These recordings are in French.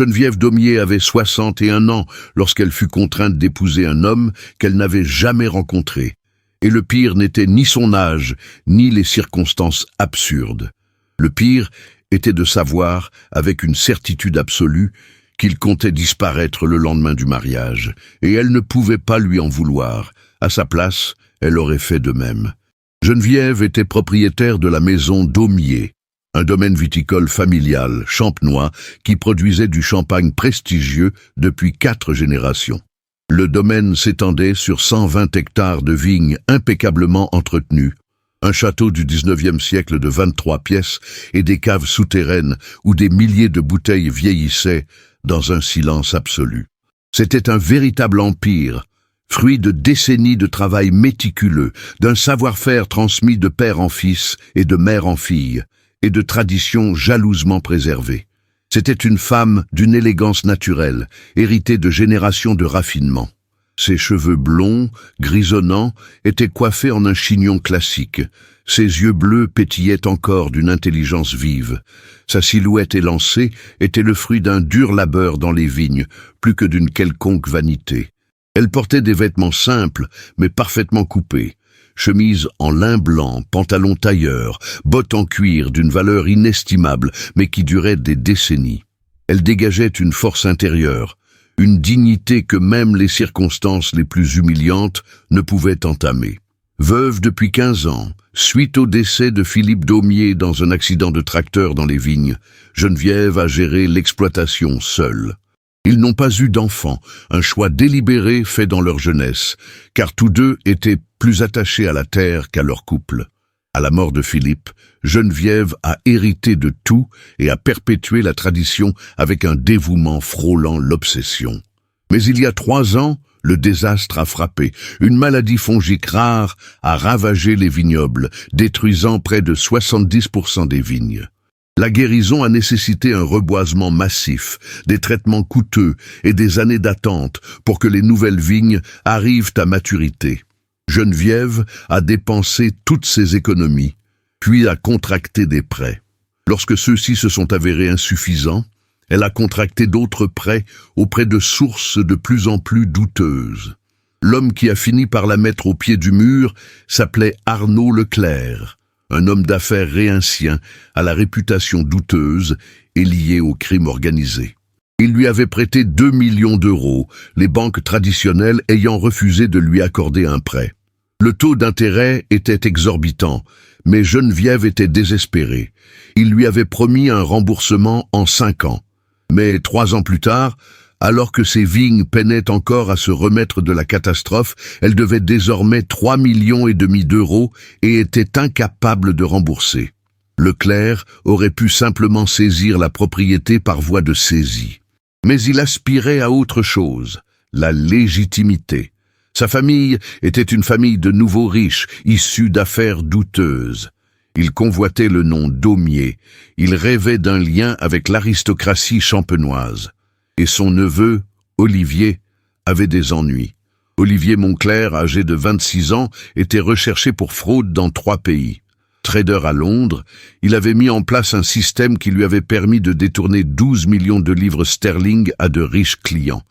Geneviève Daumier avait 61 ans lorsqu'elle fut contrainte d'épouser un homme qu'elle n'avait jamais rencontré. Et le pire n'était ni son âge, ni les circonstances absurdes. Le pire était de savoir, avec une certitude absolue, qu'il comptait disparaître le lendemain du mariage, et elle ne pouvait pas lui en vouloir. À sa place, elle aurait fait de même. Geneviève était propriétaire de la maison Daumier, un domaine viticole familial, champenois, qui produisait du champagne prestigieux depuis 4 générations. Le domaine s'étendait sur 120 hectares de vignes impeccablement entretenues, un château du 19e siècle de 23 pièces et des caves souterraines où des milliers de bouteilles vieillissaient dans un silence absolu. C'était un véritable empire, fruit de décennies de travail méticuleux, d'un savoir-faire transmis de père en fils et de mère en fille, et de traditions jalousement préservées. C'était une femme d'une élégance naturelle, héritée de générations de raffinement. Ses cheveux blonds, grisonnants, étaient coiffés en un chignon classique. Ses yeux bleus pétillaient encore d'une intelligence vive. Sa silhouette élancée était le fruit d'un dur labeur dans les vignes, plus que d'une quelconque vanité. Elle portait des vêtements simples, mais parfaitement coupés. Chemise en lin blanc, pantalon tailleur, bottes en cuir d'une valeur inestimable, mais qui durait des décennies. Elle dégageait une force intérieure, une dignité que même les circonstances les plus humiliantes ne pouvaient entamer. Veuve depuis 15 ans, suite au décès de Philippe Daumier dans un accident de tracteur dans les vignes, Geneviève a géré l'exploitation seule. Ils n'ont pas eu d'enfants, un choix délibéré fait dans leur jeunesse, car tous deux étaient plus attachés à la terre qu'à leur couple. À la mort de Philippe, Geneviève a hérité de tout et a perpétué la tradition avec un dévouement frôlant l'obsession. Mais il y a 3 ans, le désastre a frappé. Une maladie fongique rare a ravagé les vignobles, détruisant près de 70% des vignes. La guérison a nécessité un reboisement massif, des traitements coûteux et des années d'attente pour que les nouvelles vignes arrivent à maturité. Geneviève a dépensé toutes ses économies, puis a contracté des prêts. Lorsque ceux-ci se sont avérés insuffisants, elle a contracté d'autres prêts auprès de sources de plus en plus douteuses. L'homme qui a fini par la mettre au pied du mur s'appelait Arnaud Leclerc, un homme d'affaires réincien à la réputation douteuse et lié au crime organisé. Il lui avait prêté 2 millions d'euros, les banques traditionnelles ayant refusé de lui accorder un prêt. Le taux d'intérêt était exorbitant, mais Geneviève était désespérée. Il lui avait promis un remboursement en 5 ans. Mais 3 ans plus tard, alors que ses vignes peinaient encore à se remettre de la catastrophe, elle devait désormais 3,5 millions d'euros et était incapable de rembourser. Leclerc aurait pu simplement saisir la propriété par voie de saisie. Mais il aspirait à autre chose, la légitimité. Sa famille était une famille de nouveaux riches, issus d'affaires douteuses. Il convoitait le nom Daumier, il rêvait d'un lien avec l'aristocratie champenoise. Et son neveu, Olivier, avait des ennuis. Olivier Monclerc, âgé de 26 ans, était recherché pour fraude dans 3 pays. Trader à Londres, il avait mis en place un système qui lui avait permis de détourner 12 millions de livres sterling à de riches clients.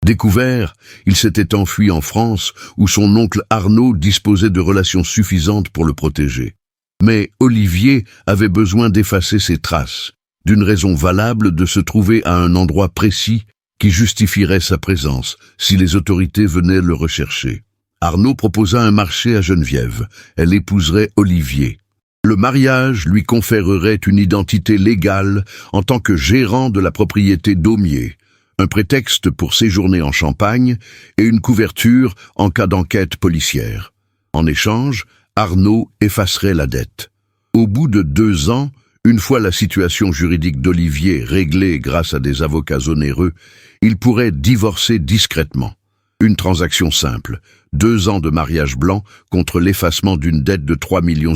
Découvert, il s'était enfui en France, où son oncle Arnaud disposait de relations suffisantes pour le protéger. Mais Olivier avait besoin d'effacer ses traces, d'une raison valable de se trouver à un endroit précis qui justifierait sa présence, si les autorités venaient le rechercher. Arnaud proposa un marché à Geneviève. Elle épouserait Olivier. Le mariage lui conférerait une identité légale en tant que gérant de la propriété Daumier, un prétexte pour séjourner en Champagne et une couverture en cas d'enquête policière. En échange, Arnaud effacerait la dette. Au bout de 2 ans, une fois la situation juridique d'Olivier réglée grâce à des avocats onéreux, il pourrait divorcer discrètement. Une transaction simple, 2 ans de mariage blanc contre l'effacement d'une dette de 3,5 millions.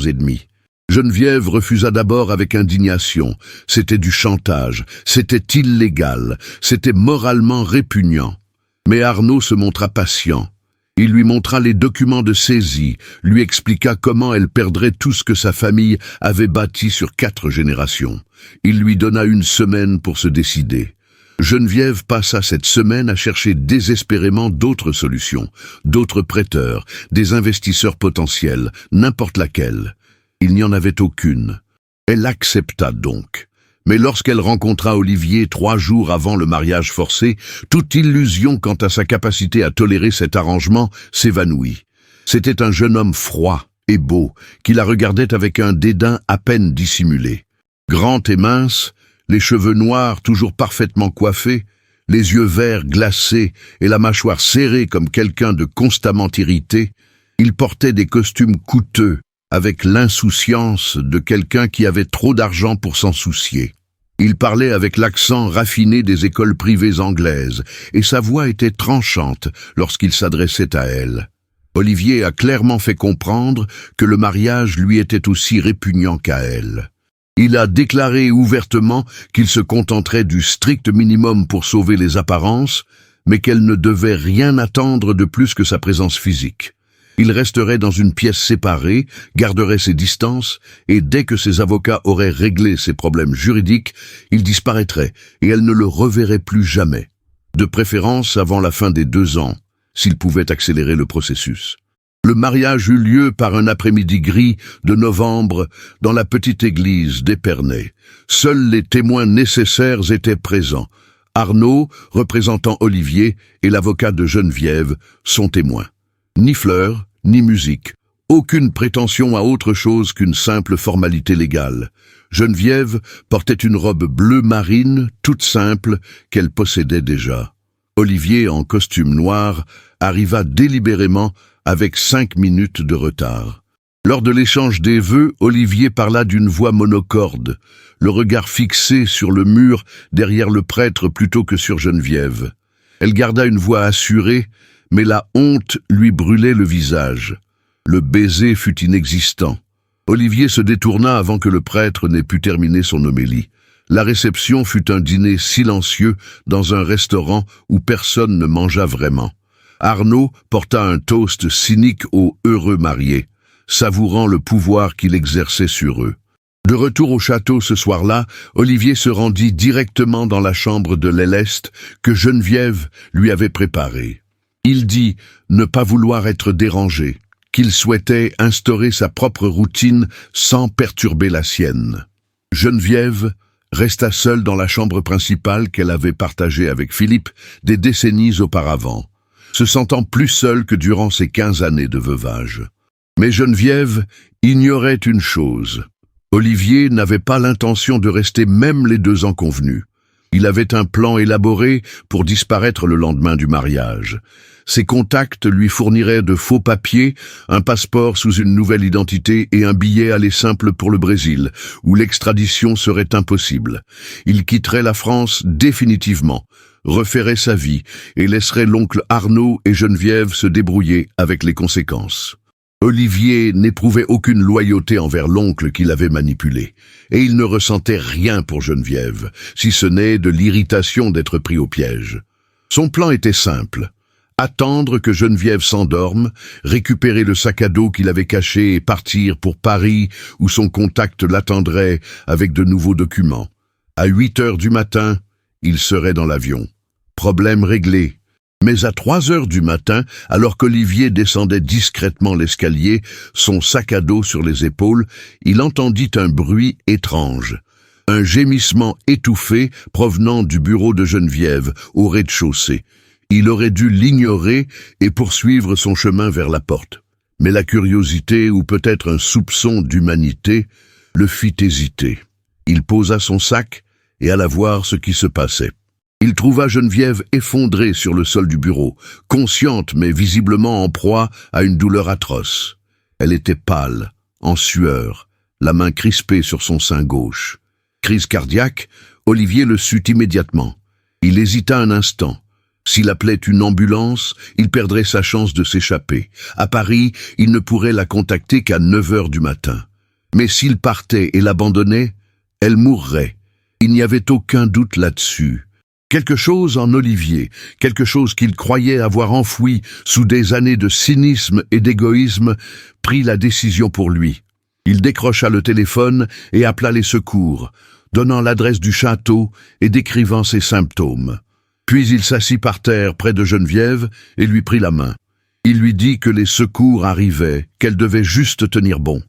Geneviève refusa d'abord avec indignation. C'était du chantage, c'était illégal, c'était moralement répugnant. Mais Arnaud se montra patient. Il lui montra les documents de saisie, lui expliqua comment elle perdrait tout ce que sa famille avait bâti sur 4 générations. Il lui donna 1 semaine pour se décider. Geneviève passa cette semaine à chercher désespérément d'autres solutions, d'autres prêteurs, des investisseurs potentiels, n'importe laquelle. Il n'y en avait aucune. Elle accepta donc. Mais lorsqu'elle rencontra Olivier 3 jours avant le mariage forcé, toute illusion quant à sa capacité à tolérer cet arrangement s'évanouit. C'était un jeune homme froid et beau, qui la regardait avec un dédain à peine dissimulé. Grand et mince, les cheveux noirs toujours parfaitement coiffés, les yeux verts glacés et la mâchoire serrée comme quelqu'un de constamment irrité, il portait des costumes coûteux, avec l'insouciance de quelqu'un qui avait trop d'argent pour s'en soucier. Il parlait avec l'accent raffiné des écoles privées anglaises, et sa voix était tranchante lorsqu'il s'adressait à elle. Olivier a clairement fait comprendre que le mariage lui était aussi répugnant qu'à elle. Il a déclaré ouvertement qu'il se contenterait du strict minimum pour sauver les apparences, mais qu'elle ne devait rien attendre de plus que sa présence physique. Il resterait dans une pièce séparée, garderait ses distances, et dès que ses avocats auraient réglé ses problèmes juridiques, il disparaîtrait, et elle ne le reverrait plus jamais. De préférence avant la fin des 2 ans, s'il pouvait accélérer le processus. Le mariage eut lieu par un après-midi gris de novembre dans la petite église d'Épernay. Seuls les témoins nécessaires étaient présents. Arnaud, représentant Olivier, et l'avocat de Geneviève, son témoin. Ni fleurs, ni musique. Aucune prétention à autre chose qu'une simple formalité légale. Geneviève portait une robe bleu marine, toute simple, qu'elle possédait déjà. Olivier, en costume noir, arriva délibérément avec 5 minutes de retard. Lors de l'échange des vœux, Olivier parla d'une voix monocorde, le regard fixé sur le mur derrière le prêtre plutôt que sur Geneviève. Elle garda une voix assurée, mais la honte lui brûlait le visage. Le baiser fut inexistant. Olivier se détourna avant que le prêtre n'ait pu terminer son homélie. La réception fut un dîner silencieux dans un restaurant où personne ne mangea vraiment. Arnaud porta un toast cynique aux heureux mariés, savourant le pouvoir qu'il exerçait sur eux. De retour au château ce soir-là, Olivier se rendit directement dans la chambre de Léleste que Geneviève lui avait préparée. Il dit ne pas vouloir être dérangé, qu'il souhaitait instaurer sa propre routine sans perturber la sienne. Geneviève resta seule dans la chambre principale qu'elle avait partagée avec Philippe des décennies auparavant, se sentant plus seule que durant ses 15 années de veuvage. Mais Geneviève ignorait une chose. Olivier n'avait pas l'intention de rester même les 2 ans convenus. Il avait un plan élaboré pour disparaître le lendemain du mariage. Ses contacts lui fourniraient de faux papiers, un passeport sous une nouvelle identité et un billet aller simple pour le Brésil, où l'extradition serait impossible. Il quitterait la France définitivement, referait sa vie et laisserait l'oncle Arnaud et Geneviève se débrouiller avec les conséquences. Olivier n'éprouvait aucune loyauté envers l'oncle qui l'avait manipulé, et il ne ressentait rien pour Geneviève, si ce n'est de l'irritation d'être pris au piège. Son plan était simple. Attendre que Geneviève s'endorme, récupérer le sac à dos qu'il avait caché et partir pour Paris où son contact l'attendrait avec de nouveaux documents. À 8 heures du matin, il serait dans l'avion. Problème réglé. Mais à 3 heures du matin, alors qu'Olivier descendait discrètement l'escalier, son sac à dos sur les épaules, il entendit un bruit étrange. Un gémissement étouffé provenant du bureau de Geneviève, au rez-de-chaussée. Il aurait dû l'ignorer et poursuivre son chemin vers la porte. Mais la curiosité, ou peut-être un soupçon d'humanité, le fit hésiter. Il posa son sac et alla voir ce qui se passait. Il trouva Geneviève effondrée sur le sol du bureau, consciente mais visiblement en proie à une douleur atroce. Elle était pâle, en sueur, la main crispée sur son sein gauche. Crise cardiaque, Olivier le sut immédiatement. Il hésita un instant. S'il appelait une ambulance, il perdrait sa chance de s'échapper. À Paris, il ne pourrait la contacter qu'à 9 heures du matin. Mais s'il partait et l'abandonnait, elle mourrait. Il n'y avait aucun doute là-dessus. Quelque chose en Olivier, quelque chose qu'il croyait avoir enfoui sous des années de cynisme et d'égoïsme, prit la décision pour lui. Il décrocha le téléphone et appela les secours. donnant l'adresse du château et décrivant ses symptômes. Puis il s'assit par terre près de Geneviève et lui prit la main. Il lui dit que les secours arrivaient, qu'elle devait juste tenir bon.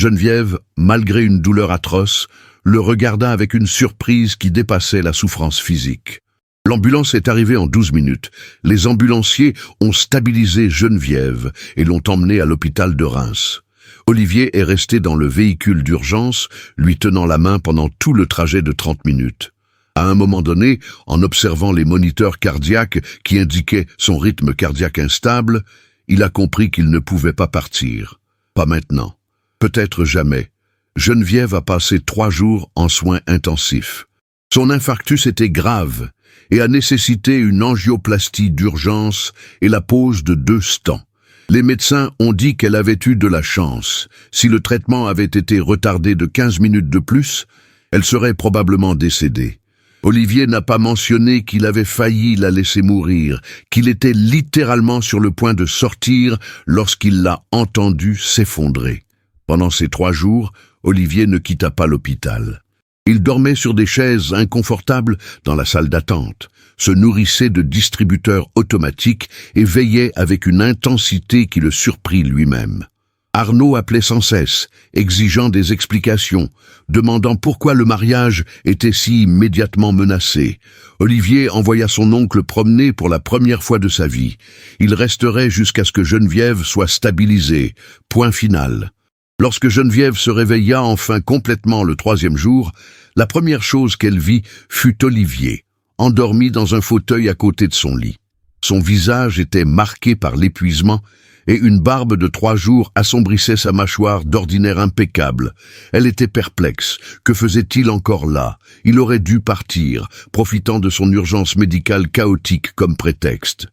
Geneviève, malgré une douleur atroce, le regarda avec une surprise qui dépassait la souffrance physique. L'ambulance est arrivée en 12 minutes. Les ambulanciers ont stabilisé Geneviève et l'ont emmenée à l'hôpital de Reims. Olivier est resté dans le véhicule d'urgence, lui tenant la main pendant tout le trajet de 30 minutes. À un moment donné, en observant les moniteurs cardiaques qui indiquaient son rythme cardiaque instable, il a compris qu'il ne pouvait pas partir. Pas maintenant. Peut-être jamais. Geneviève a passé 3 jours en soins intensifs. Son infarctus était grave et a nécessité une angioplastie d'urgence et la pose de 2 stents. Les médecins ont dit qu'elle avait eu de la chance. Si le traitement avait été retardé de 15 minutes de plus, elle serait probablement décédée. Olivier n'a pas mentionné qu'il avait failli la laisser mourir, qu'il était littéralement sur le point de sortir lorsqu'il l'a entendue s'effondrer. Pendant ces 3 jours, Olivier ne quitta pas l'hôpital. Il dormait sur des chaises inconfortables dans la salle d'attente, se nourrissait de distributeurs automatiques et veillait avec une intensité qui le surprit lui-même. Arnaud appelait sans cesse, exigeant des explications, demandant pourquoi le mariage était si immédiatement menacé. Olivier envoya son oncle promener pour la première fois de sa vie. Il resterait jusqu'à ce que Geneviève soit stabilisée. Point final. Lorsque Geneviève se réveilla enfin complètement le 3e jour, la première chose qu'elle vit fut Olivier, endormi dans un fauteuil à côté de son lit. Son visage était marqué par l'épuisement et une barbe de 3 jours assombrissait sa mâchoire d'ordinaire impeccable. Elle était perplexe. Que faisait-il encore là? Il aurait dû partir, profitant de son urgence médicale chaotique comme prétexte.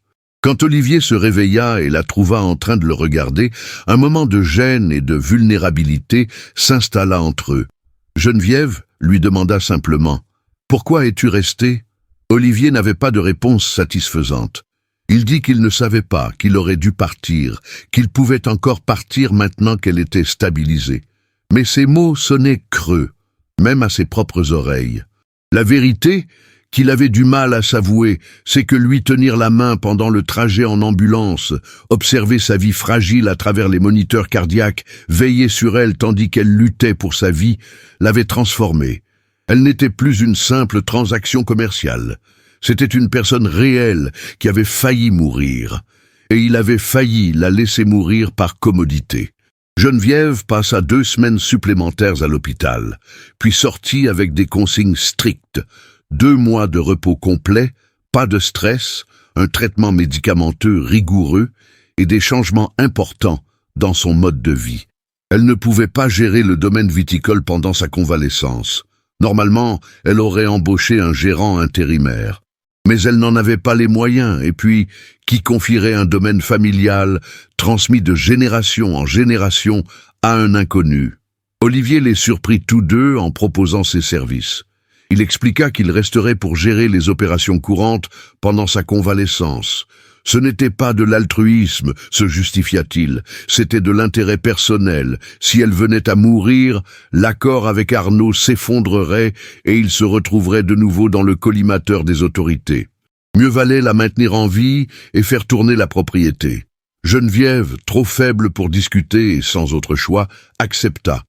Quand Olivier se réveilla et la trouva en train de le regarder, un moment de gêne et de vulnérabilité s'installa entre eux. Geneviève lui demanda simplement « Pourquoi es-tu resté ?» Olivier n'avait pas de réponse satisfaisante. Il dit qu'il ne savait pas, qu'il aurait dû partir, qu'il pouvait encore partir maintenant qu'elle était stabilisée. Mais ces mots sonnaient creux, même à ses propres oreilles. La vérité, qu'il avait du mal à s'avouer, c'est que lui tenir la main pendant le trajet en ambulance, observer sa vie fragile à travers les moniteurs cardiaques, veiller sur elle tandis qu'elle luttait pour sa vie, l'avait transformée. Elle n'était plus une simple transaction commerciale. C'était une personne réelle qui avait failli mourir. Et il avait failli la laisser mourir par commodité. Geneviève passa 2 semaines supplémentaires à l'hôpital, puis sortit avec des consignes strictes. 2 mois de repos complet, pas de stress, un traitement médicamenteux rigoureux et des changements importants dans son mode de vie. Elle ne pouvait pas gérer le domaine viticole pendant sa convalescence. Normalement, elle aurait embauché un gérant intérimaire. Mais elle n'en avait pas les moyens, et puis, qui confierait un domaine familial, transmis de génération en génération, à un inconnu? Olivier les surprit tous deux en proposant ses services. Il expliqua qu'il resterait pour gérer les opérations courantes pendant sa convalescence. Ce n'était pas de l'altruisme, se justifia-t-il, c'était de l'intérêt personnel. Si elle venait à mourir, l'accord avec Arnaud s'effondrerait et il se retrouverait de nouveau dans le collimateur des autorités. Mieux valait la maintenir en vie et faire tourner la propriété. Geneviève, trop faible pour discuter et sans autre choix, accepta.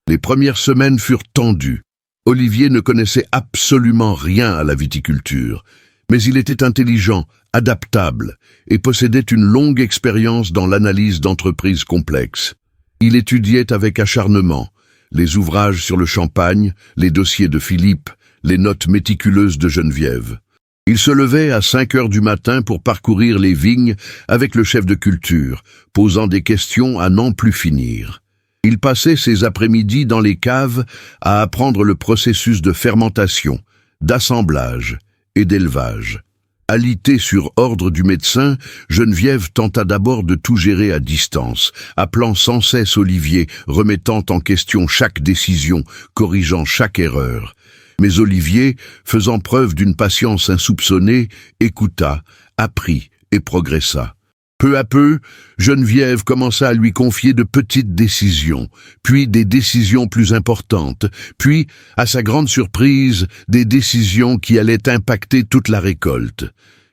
Les premières semaines furent tendues. Olivier ne connaissait absolument rien à la viticulture, mais il était intelligent, adaptable, et possédait une longue expérience dans l'analyse d'entreprises complexes. Il étudiait avec acharnement les ouvrages sur le champagne, les dossiers de Philippe, les notes méticuleuses de Geneviève. Il se levait à 5 heures du matin pour parcourir les vignes avec le chef de culture, posant des questions à n'en plus finir. Il passait ses après-midi dans les caves à apprendre le processus de fermentation, d'assemblage et d'élevage. Alitée sur ordre du médecin, Geneviève tenta d'abord de tout gérer à distance, appelant sans cesse Olivier, remettant en question chaque décision, corrigeant chaque erreur. Mais Olivier, faisant preuve d'une patience insoupçonnée, écouta, apprit et progressa. Peu à peu, Geneviève commença à lui confier de petites décisions, puis des décisions plus importantes, puis, à sa grande surprise, des décisions qui allaient impacter toute la récolte.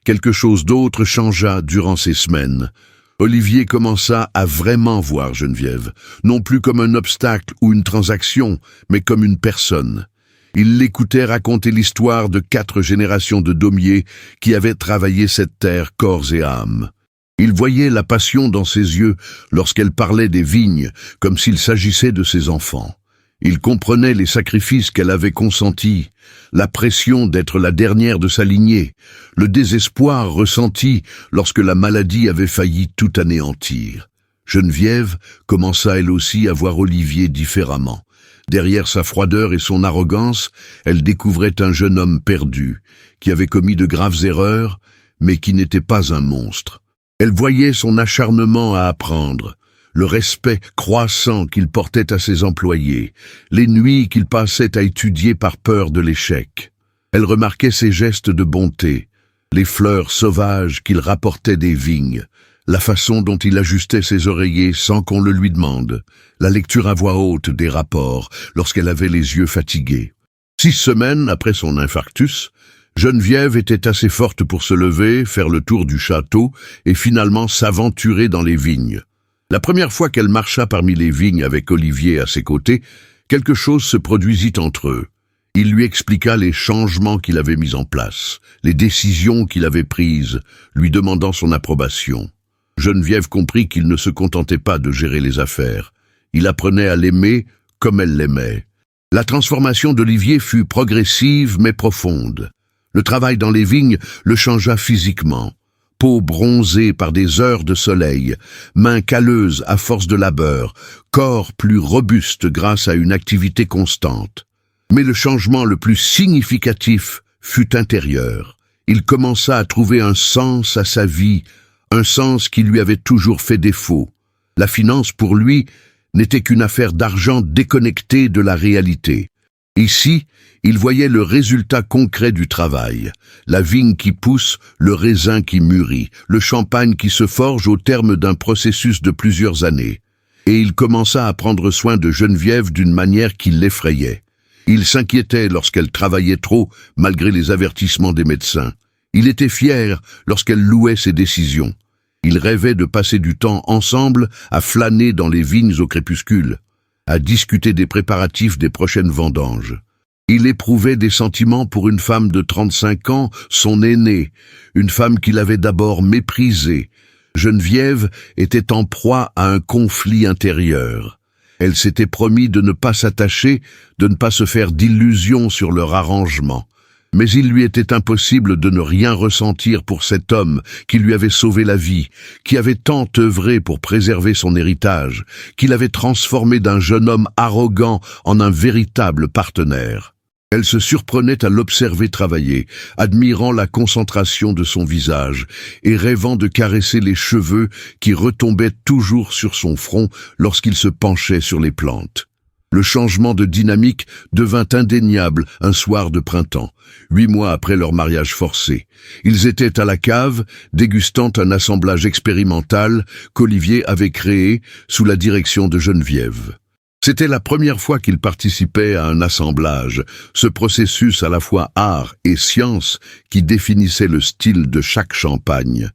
Quelque chose d'autre changea durant ces semaines. Olivier commença à vraiment voir Geneviève, non plus comme un obstacle ou une transaction, mais comme une personne. Il l'écoutait raconter l'histoire de 4 générations de daumiers qui avaient travaillé cette terre corps et âme. Il voyait la passion dans ses yeux lorsqu'elle parlait des vignes, comme s'il s'agissait de ses enfants. Il comprenait les sacrifices qu'elle avait consentis, la pression d'être la dernière de sa lignée, le désespoir ressenti lorsque la maladie avait failli tout anéantir. Geneviève commença elle aussi à voir Olivier différemment. Derrière sa froideur et son arrogance, elle découvrait un jeune homme perdu, qui avait commis de graves erreurs, mais qui n'était pas un monstre. Elle voyait son acharnement à apprendre, le respect croissant qu'il portait à ses employés, les nuits qu'il passait à étudier par peur de l'échec. Elle remarquait ses gestes de bonté, les fleurs sauvages qu'il rapportait des vignes, la façon dont il ajustait ses oreillers sans qu'on le lui demande, la lecture à voix haute des rapports lorsqu'elle avait les yeux fatigués. 6 semaines après son infarctus, Geneviève était assez forte pour se lever, faire le tour du château et finalement s'aventurer dans les vignes. La première fois qu'elle marcha parmi les vignes avec Olivier à ses côtés, quelque chose se produisit entre eux. Il lui expliqua les changements qu'il avait mis en place, les décisions qu'il avait prises, lui demandant son approbation. Geneviève comprit qu'il ne se contentait pas de gérer les affaires. Il apprenait à l'aimer comme elle l'aimait. La transformation d'Olivier fut progressive mais profonde. Le travail dans les vignes le changea physiquement. Peau bronzée par des heures de soleil, mains calleuses à force de labeur, corps plus robuste grâce à une activité constante. Mais le changement le plus significatif fut intérieur. Il commença à trouver un sens à sa vie, un sens qui lui avait toujours fait défaut. La finance, pour lui, n'était qu'une affaire d'argent déconnectée de la réalité. Ici, il voyait le résultat concret du travail, la vigne qui pousse, le raisin qui mûrit, le champagne qui se forge au terme d'un processus de plusieurs années. Et il commença à prendre soin de Geneviève d'une manière qui l'effrayait. Il s'inquiétait lorsqu'elle travaillait trop, malgré les avertissements des médecins. Il était fier lorsqu'elle louait ses décisions. Il rêvait de passer du temps ensemble à flâner dans les vignes au crépuscule, à discuter des préparatifs des prochaines vendanges. Il éprouvait des sentiments pour une femme de 35 ans, son aînée, une femme qu'il avait d'abord méprisée. Geneviève était en proie à un conflit intérieur. Elle s'était promis de ne pas s'attacher, de ne pas se faire d'illusions sur leur arrangement. Mais il lui était impossible de ne rien ressentir pour cet homme qui lui avait sauvé la vie, qui avait tant œuvré pour préserver son héritage, qui l'avait transformé d'un jeune homme arrogant en un véritable partenaire. Elle se surprenait à l'observer travailler, admirant la concentration de son visage et rêvant de caresser les cheveux qui retombaient toujours sur son front lorsqu'il se penchait sur les plantes. Le changement de dynamique devint indéniable un soir de printemps, 8 mois après leur mariage forcé. Ils étaient à la cave, dégustant un assemblage expérimental qu'Olivier avait créé sous la direction de Geneviève. C'était la première fois qu'il participait à un assemblage, ce processus à la fois art et science qui définissait le style de chaque champagne.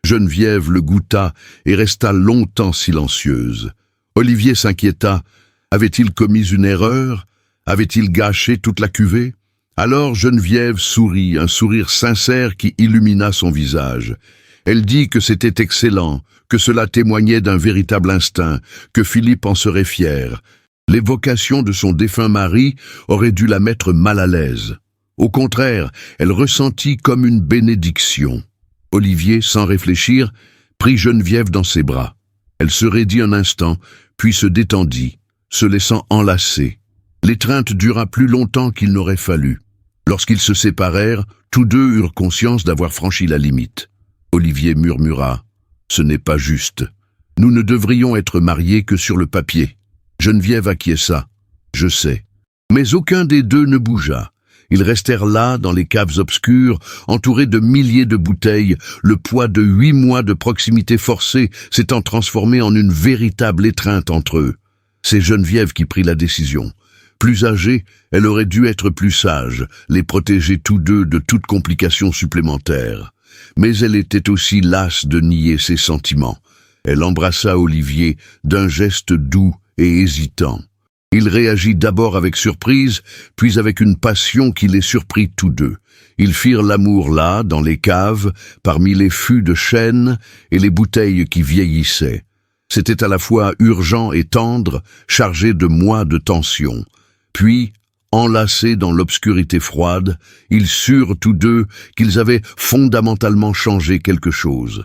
Geneviève le goûta et resta longtemps silencieuse. Olivier s'inquiéta. Avait-il commis une erreur? Avait-il gâché toute la cuvée? Alors Geneviève sourit, un sourire sincère qui illumina son visage. Elle dit que c'était excellent, que cela témoignait d'un véritable instinct, que Philippe en serait fier. L'évocation de son défunt mari aurait dû la mettre mal à l'aise. Au contraire, elle ressentit comme une bénédiction. Olivier, sans réfléchir, prit Geneviève dans ses bras. Elle se raidit un instant, puis se détendit, se laissant enlacer. L'étreinte dura plus longtemps qu'il n'aurait fallu. Lorsqu'ils se séparèrent, tous deux eurent conscience d'avoir franchi la limite. Olivier murmura « Ce n'est pas juste. Nous ne devrions être mariés que sur le papier. » Geneviève acquiesça. « Je sais. » Mais aucun des deux ne bougea, Ils restèrent là, dans les caves obscures, entourés de milliers de bouteilles, le poids de 8 mois de proximité forcée s'étant transformé en une véritable étreinte entre eux. C'est Geneviève qui prit la décision. Plus âgée, elle aurait dû être plus sage, les protéger tous deux de toute complication supplémentaire. Mais elle était aussi lasse de nier ses sentiments. Elle embrassa Olivier d'un geste doux et hésitant. Il réagit d'abord avec surprise, puis avec une passion qui les surprit tous deux. Ils firent l'amour là, dans les caves, parmi les fûts de chêne et les bouteilles qui vieillissaient. C'était à la fois urgent et tendre, chargé de mois de tension. Puis, enlacés dans l'obscurité froide, ils surent tous deux qu'ils avaient fondamentalement changé quelque chose.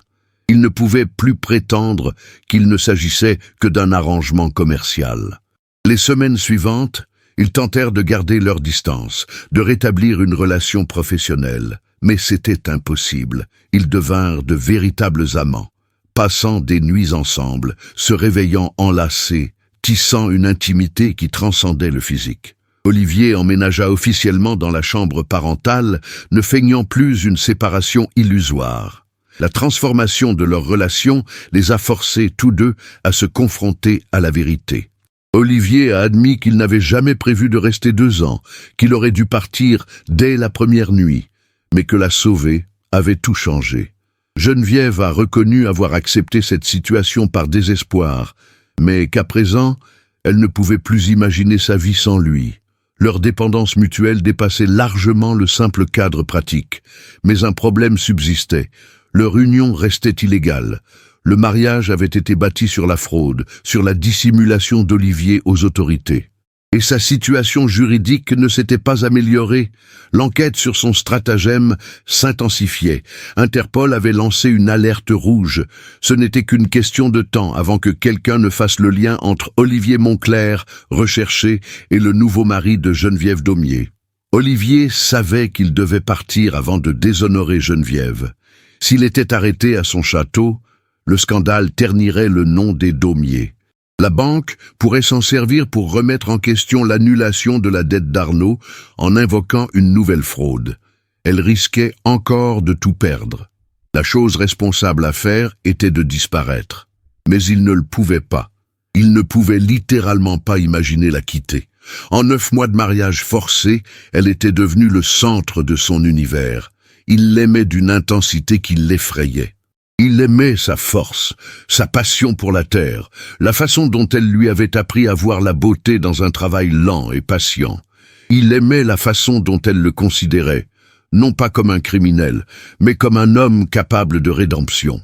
Ils ne pouvaient plus prétendre qu'il ne s'agissait que d'un arrangement commercial. Les semaines suivantes, ils tentèrent de garder leur distance, de rétablir une relation professionnelle. Mais c'était impossible. Ils devinrent de véritables amants, passant des nuits ensemble, se réveillant enlacés, tissant une intimité qui transcendait le physique. Olivier emménagea officiellement dans la chambre parentale, ne feignant plus une séparation illusoire. La transformation de leur relation les a forcés tous deux à se confronter à la vérité. Olivier a admis qu'il n'avait jamais prévu de rester 2 ans, qu'il aurait dû partir dès la première nuit, mais que la sauver avait tout changé. Geneviève a reconnu avoir accepté cette situation par désespoir, mais qu'à présent, elle ne pouvait plus imaginer sa vie sans lui. Leur dépendance mutuelle dépassait largement le simple cadre pratique, mais un problème subsistait. Leur union restait illégale. Le mariage avait été bâti sur la fraude, sur la dissimulation d'Olivier aux autorités. Et sa situation juridique ne s'était pas améliorée. L'enquête sur son stratagème s'intensifiait. Interpol avait lancé une alerte rouge. Ce n'était qu'une question de temps avant que quelqu'un ne fasse le lien entre Olivier Monclerc, recherché, et le nouveau mari de Geneviève Daumier. Olivier savait qu'il devait partir avant de déshonorer Geneviève. S'il était arrêté à son château, le scandale ternirait le nom des Daumier. La banque pourrait s'en servir pour remettre en question l'annulation de la dette d'Arnaud en invoquant une nouvelle fraude. Elle risquait encore de tout perdre. La chose responsable à faire était de disparaître. Mais il ne le pouvait pas. Il ne pouvait littéralement pas imaginer la quitter. En 9 mois de mariage forcé, elle était devenue le centre de son univers. Il l'aimait d'une intensité qui l'effrayait. Il aimait sa force, sa passion pour la terre, la façon dont elle lui avait appris à voir la beauté dans un travail lent et patient. Il aimait la façon dont elle le considérait, non pas comme un criminel, mais comme un homme capable de rédemption.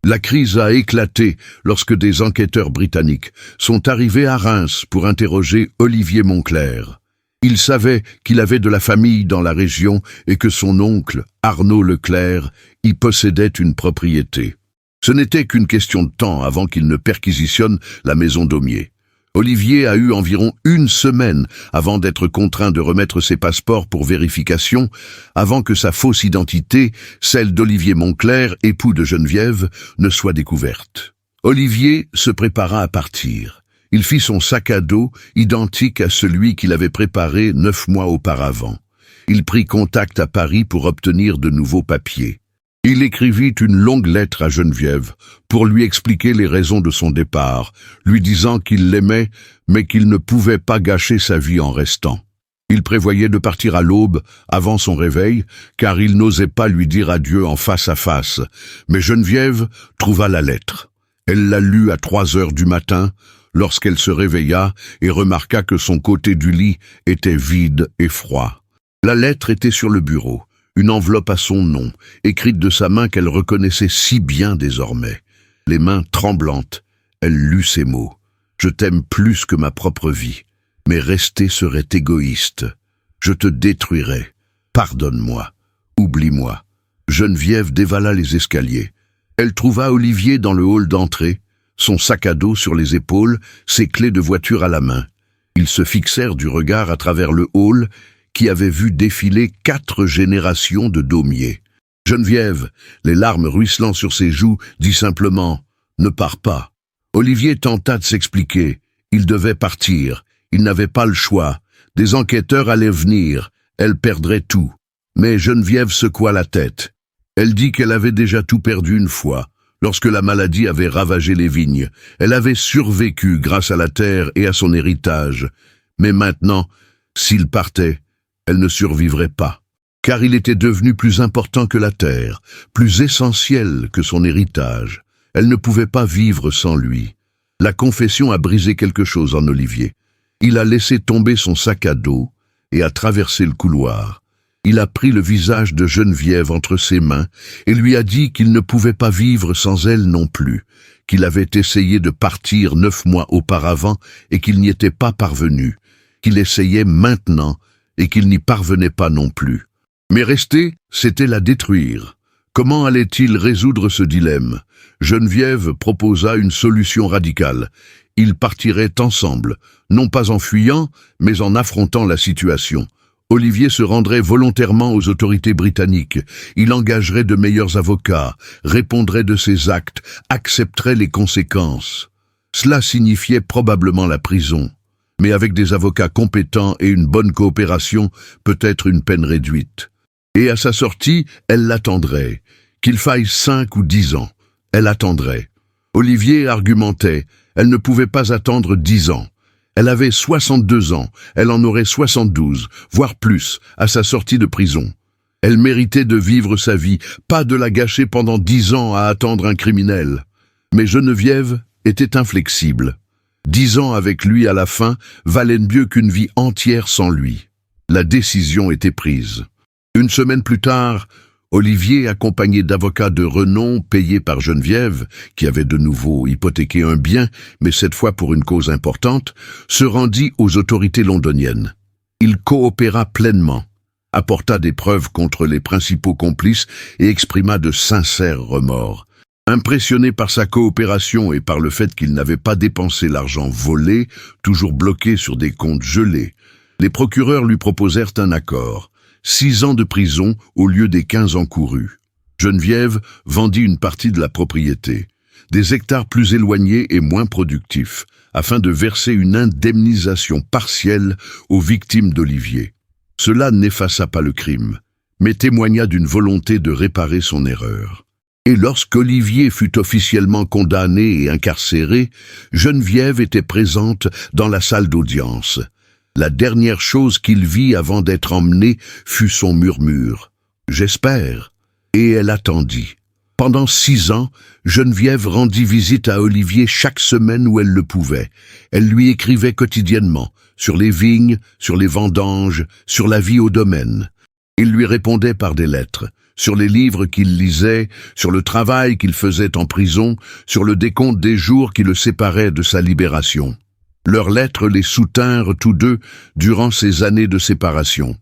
La crise a éclaté lorsque des enquêteurs britanniques sont arrivés à Reims pour interroger Olivier Monclerc. Il savait qu'il avait de la famille dans la région et que son oncle, Arnaud Leclerc, y possédait une propriété. Ce n'était qu'une question de temps avant qu'il ne perquisitionne la maison Daumier. Olivier a eu environ 1 semaine avant d'être contraint de remettre ses passeports pour vérification, avant que sa fausse identité, celle d'Olivier Monclerc, époux de Geneviève, ne soit découverte. Olivier se prépara à partir. Il fit son sac à dos, identique à celui qu'il avait préparé 9 mois auparavant. Il prit contact à Paris pour obtenir de nouveaux papiers. Il écrivit une longue lettre à Geneviève pour lui expliquer les raisons de son départ, lui disant qu'il l'aimait, mais qu'il ne pouvait pas gâcher sa vie en restant. Il prévoyait de partir à l'aube, avant son réveil, car il n'osait pas lui dire adieu en face à face. Mais Geneviève trouva la lettre. Elle la lut à 3 heures du matin, lorsqu'elle se réveilla et remarqua que son côté du lit était vide et froid. La lettre était sur le bureau, une enveloppe à son nom, écrite de sa main qu'elle reconnaissait si bien désormais. Les mains tremblantes, elle lut ces mots. « Je t'aime plus que ma propre vie, mais rester serait égoïste. Je te détruirai. Pardonne-moi. Oublie-moi. » Geneviève dévala les escaliers. Elle trouva Olivier dans le hall d'entrée, son sac à dos sur les épaules, ses clés de voiture à la main. Ils se fixèrent du regard à travers le hall qui avait vu défiler 4 générations de Daumier. Geneviève, les larmes ruisselant sur ses joues, dit simplement « Ne pars pas ». Olivier tenta de s'expliquer. Il devait partir. Il n'avait pas le choix. Des enquêteurs allaient venir. elle perdrait tout. Mais Geneviève secoua la tête. Elle dit qu'elle avait déjà tout perdu une fois, lorsque la maladie avait ravagé les vignes. Elle avait survécu grâce à la terre et à son héritage. Mais maintenant, s'il partait, elle ne survivrait pas. Car il était devenu plus important que la terre, plus essentiel que son héritage. Elle ne pouvait pas vivre sans lui. La confession a brisé quelque chose en Olivier. Il a laissé tomber son sac à dos et a traversé le couloir. Il a pris le visage de Geneviève entre ses mains et lui a dit qu'il ne pouvait pas vivre sans elle non plus, qu'il avait essayé de partir 9 mois auparavant et qu'il n'y était pas parvenu, qu'il essayait maintenant et qu'il n'y parvenait pas non plus. Mais rester, c'était la détruire. Comment allait-il résoudre ce dilemme? Geneviève proposa une solution radicale. Ils partiraient ensemble, non pas en fuyant, mais en affrontant la situation. Olivier se rendrait volontairement aux autorités britanniques. Il engagerait de meilleurs avocats, répondrait de ses actes, accepterait les conséquences. Cela signifiait probablement la prison. Mais avec des avocats compétents et une bonne coopération, peut-être une peine réduite. Et à sa sortie, elle l'attendrait. Qu'il faille 5 ou 10 ans, elle attendrait. Olivier argumentait, elle ne pouvait pas attendre 10 ans. Elle avait 62 ans, elle en aurait 72, voire plus, à sa sortie de prison. Elle méritait de vivre sa vie, pas de la gâcher pendant 10 ans à attendre un criminel. Mais Geneviève était inflexible. 10 ans avec lui à la fin valaient mieux qu'une vie entière sans lui. La décision était prise. Une semaine plus tard, Olivier, accompagné d'avocats de renom payés par Geneviève, qui avait de nouveau hypothéqué un bien, mais cette fois pour une cause importante, se rendit aux autorités londoniennes. Il coopéra pleinement, apporta des preuves contre les principaux complices et exprima de sincères remords. Impressionné par sa coopération et par le fait qu'il n'avait pas dépensé l'argent volé, toujours bloqué sur des comptes gelés, les procureurs lui proposèrent un accord. 6 ans de prison au lieu des 15 encourus. Geneviève vendit une partie de la propriété, des hectares plus éloignés et moins productifs, afin de verser une indemnisation partielle aux victimes d'Olivier. Cela n'effaça pas le crime, mais témoigna d'une volonté de réparer son erreur. Et lorsqu'Olivier fut officiellement condamné et incarcéré, Geneviève était présente dans la salle d'audience. La dernière chose qu'il vit avant d'être emmené fut son murmure. « J'espère ». Et elle attendit. Pendant 6 ans, Geneviève rendit visite à Olivier chaque semaine où elle le pouvait. Elle lui écrivait quotidiennement, sur les vignes, sur les vendanges, sur la vie au domaine. Il lui répondait par des lettres, sur les livres qu'il lisait, sur le travail qu'il faisait en prison, sur le décompte des jours qui le séparaient de sa libération. Leurs lettres les soutinrent tous deux durant ces années de séparation.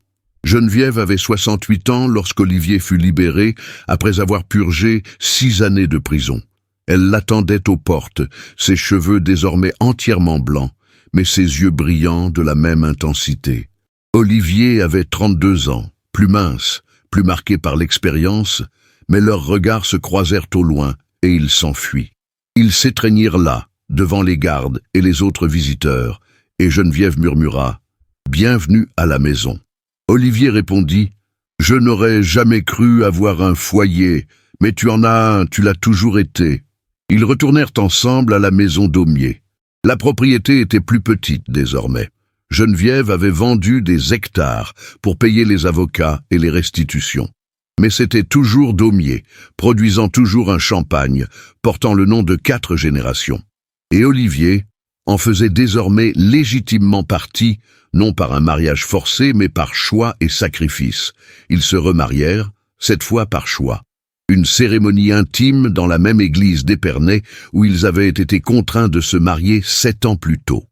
Geneviève avait 68 ans lorsqu'Olivier fut libéré après avoir purgé 6 années de prison. Elle l'attendait aux portes, ses cheveux désormais entièrement blancs, mais ses yeux brillants de la même intensité. Olivier avait 32 ans, plus mince, plus marqué par l'expérience, mais leurs regards se croisèrent au loin et il s'enfuit. Ils s'étreignirent là, devant les gardes et les autres visiteurs, et Geneviève murmura « Bienvenue à la maison ». Olivier répondit « Je n'aurais jamais cru avoir un foyer, mais tu en as un, tu l'as toujours été ». Ils retournèrent ensemble à la maison d'Aumier. La propriété était plus petite désormais. Geneviève avait vendu des hectares pour payer les avocats et les restitutions. Mais c'était toujours d'Aumier, produisant toujours un champagne, portant le nom de 4 générations. Et Olivier en faisait désormais légitimement partie, non par un mariage forcé, mais par choix et sacrifice. Ils se remarièrent, cette fois par choix. Une cérémonie intime dans la même église d'Épernay où ils avaient été contraints de se marier 7 ans plus tôt.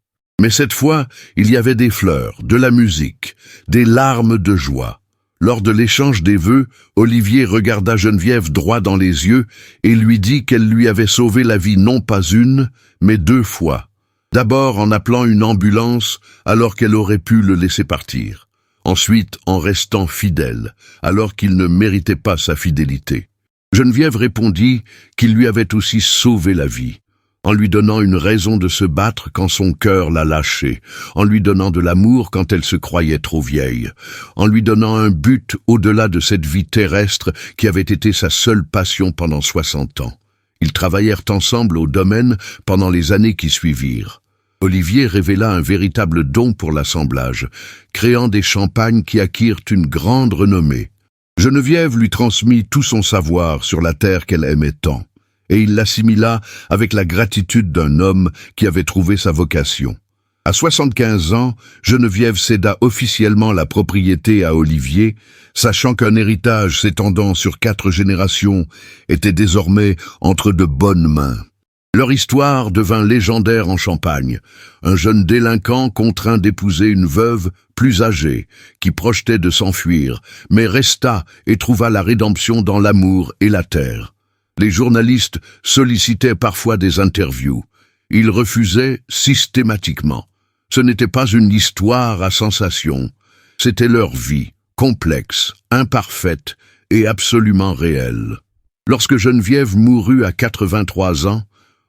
Mais cette fois, il y avait des fleurs, de la musique, des larmes de joie. Lors de l'échange des vœux, Olivier regarda Geneviève droit dans les yeux et lui dit qu'elle lui avait sauvé la vie non pas une, mais 2 fois. D'abord en appelant une ambulance alors qu'elle aurait pu le laisser partir. Ensuite en restant fidèle, alors qu'il ne méritait pas sa fidélité. Geneviève répondit qu'il lui avait aussi sauvé la vie. en lui donnant une raison de se battre quand son cœur l'a lâché, en lui donnant de l'amour quand elle se croyait trop vieille, en lui donnant un but au-delà de cette vie terrestre qui avait été sa seule passion pendant 60 ans. Ils travaillèrent ensemble au domaine pendant les années qui suivirent. Olivier révéla un véritable don pour l'assemblage, créant des champagnes qui acquirent une grande renommée. Geneviève lui transmit tout son savoir sur la terre qu'elle aimait tant, et il l'assimila avec la gratitude d'un homme qui avait trouvé sa vocation. À 75 ans, Geneviève céda officiellement la propriété à Olivier, sachant qu'un héritage s'étendant sur 4 générations était désormais entre de bonnes mains. Leur histoire devint légendaire en Champagne. Un jeune délinquant contraint d'épouser une veuve plus âgée, qui projetait de s'enfuir, mais resta et trouva la rédemption dans l'amour et la terre. Les journalistes sollicitaient parfois des interviews. Ils refusaient systématiquement. Ce n'était pas une histoire à sensation. C'était leur vie, complexe, imparfaite et absolument réelle. Lorsque Geneviève mourut à 83 ans,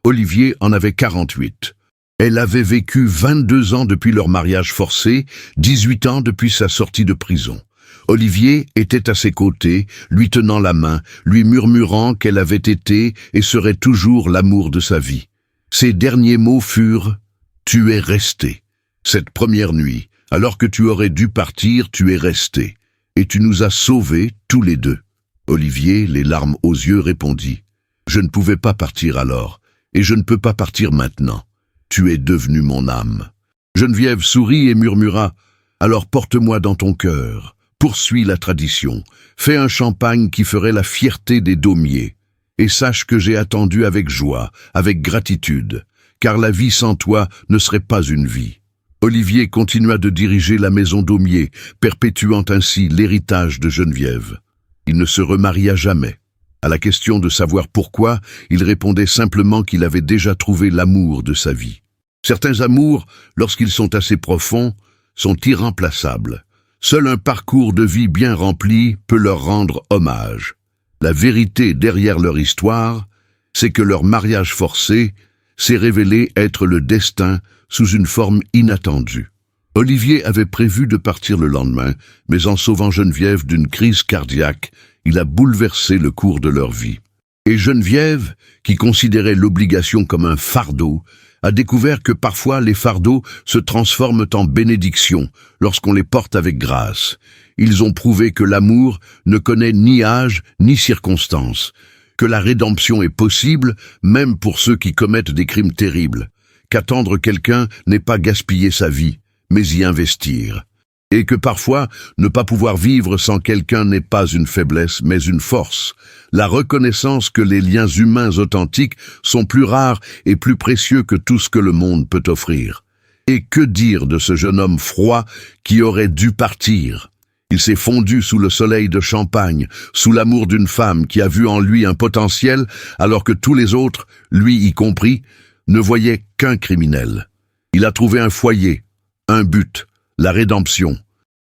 Olivier en avait 48. Elle avait vécu 22 ans depuis leur mariage forcé, 18 ans depuis sa sortie de prison. Olivier était à ses côtés, lui tenant la main, lui murmurant qu'elle avait été et serait toujours l'amour de sa vie. Ses derniers mots furent « Tu es resté ». Cette première nuit, alors que tu aurais dû partir, tu es resté. Et tu nous as sauvés tous les deux. Olivier, les larmes aux yeux, répondit « Je ne pouvais pas partir alors, et je ne peux pas partir maintenant. Tu es devenu mon âme. » Geneviève sourit et murmura « Alors porte-moi dans ton cœur. Poursuis la tradition. Fais un champagne qui ferait la fierté des Daumiers. Et sache que j'ai attendu avec joie, avec gratitude, car la vie sans toi ne serait pas une vie. » Olivier continua de diriger la maison Daumier, perpétuant ainsi l'héritage de Geneviève. Il ne se remaria jamais. À la question de savoir pourquoi, il répondait simplement qu'il avait déjà trouvé l'amour de sa vie. Certains amours, lorsqu'ils sont assez profonds, sont irremplaçables. Seul un parcours de vie bien rempli peut leur rendre hommage. La vérité derrière leur histoire, c'est que leur mariage forcé s'est révélé être le destin sous une forme inattendue. Olivier avait prévu de partir le lendemain, mais en sauvant Geneviève d'une crise cardiaque, il a bouleversé le cours de leur vie. Et Geneviève, qui considérait l'obligation comme un fardeau, a découvert que parfois les fardeaux se transforment en bénédictions lorsqu'on les porte avec grâce. Ils ont prouvé que l'amour ne connaît ni âge ni circonstance, que la rédemption est possible même pour ceux qui commettent des crimes terribles, qu'attendre quelqu'un n'est pas gaspiller sa vie, mais y investir. Et que parfois, ne pas pouvoir vivre sans quelqu'un n'est pas une faiblesse, mais une force. La reconnaissance que les liens humains authentiques sont plus rares et plus précieux que tout ce que le monde peut offrir. Et que dire de ce jeune homme froid qui aurait dû partir? Il s'est fondu sous le soleil de Champagne, sous l'amour d'une femme qui a vu en lui un potentiel, alors que tous les autres, lui y compris, ne voyaient qu'un criminel. Il a trouvé un foyer, un but, la rédemption.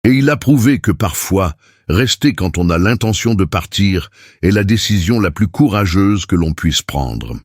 Et il a prouvé que parfois, rester quand on a l'intention de partir est la décision la plus courageuse que l'on puisse prendre.